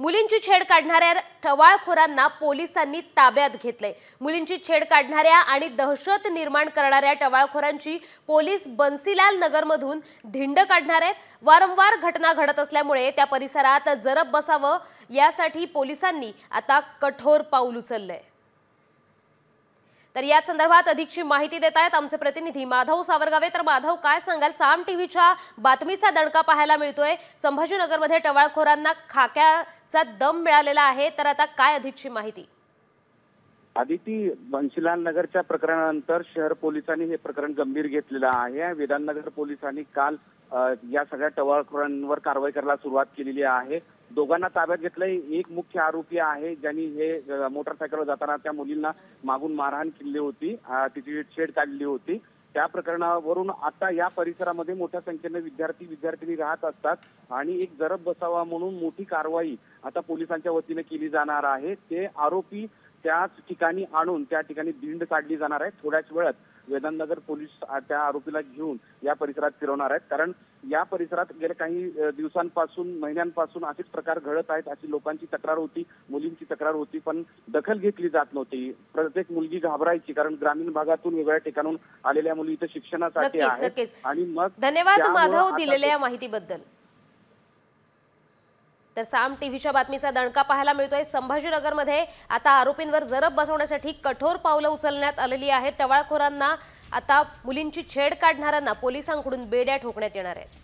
मुलींची छेड काढणाऱ्या टवाळखोरांना पोलिसांनी ताब्यात घेतलंय। मुलींची छेड काढणाऱ्या आणि दहशत निर्माण करणाऱ्या टवाळखोरांची पोलीस बन्सीलाल नगरमधून धिंड काढणार आहेत। वारंवार घटना घडत असल्यामुळे त्या परिसरात जरब बसावं यासाठी पोलिसांनी आता कठोर पाऊल उचललंय। तर या संदर्भात अधिकची माहिती देत आहेत आमचे प्रतिनिधी माधव सावरगावे। तर माधव, काय सांगाल? साम टीव्हीच्या बातमीचा दणका पाहायला मिळतोय। संभाजीनगरमध्ये टवाळखोरांना खाक्याचा दम मिळालेला आहे, तर आता काय अधिकची माहिती? आदिती, बन्सीलाल नगरच्या प्रकरणानंतर शहर पोलिसांनी हे प्रकरण गंभीर घेतलेलं आहे। विधाननगर पोलिसांनी काल या सगळ्या टवाळखोरांवर कारवाई करायला सुरुवात केलेली आहे। दोघांना ताब्यात घेतलंय। एक मुख्य आरोपी आहे ज्यांनी हे मोटरसायकलवर जाताना त्या मुलींना मागून मारहाण केली होती, तिची छेड काढली होती। त्या प्रकरणावरून आता या परिसरामध्ये मोठ्या संख्येने विद्यार्थी राहत असतात आणि एक जरब बसावा म्हणून मोठी कारवाई आता पोलिसांच्या वतीने केली जाणार आहे। ते आरोपी त्याच ठिकाणी आणून त्या ठिकाणी धिंड काढली जाणार आहे। थोड्याच वेळात विधाननगर पोलीस त्या आरोपीला घेऊन या परिसरात फिरवणार आहेत, कारण या परिसरात गेल्या काही दिवसांपासून महिन्यांपासून असेच प्रकार घडत आहेत अशी लोकांची तक्रार होती, मुलींची तक्रार होती, पण दखल घेतली जात नव्हती। प्रत्येक मुलगी घाबरायची, कारण ग्रामीण भागातून वेगळ्या ठिकाणून आलेल्या मुली इथे शिक्षणासाठी आहेत। आणि मग धन्यवाद माधव दिलेल्या माहितीबद्दल। तर साम टीव्हीच्या बातमीचा दणका पाहायला मिळतोय। संभाजीनगरमध्ये आता आरोपींवर जरब बसवण्यासाठी कठोर पावलं उचलण्यात आलेली आहेत। टवाळखोरांना आता मुलींची छेड काढणाऱ्यांना पोलिसांकडून बेड्या ठोकण्यात येणार आहेत।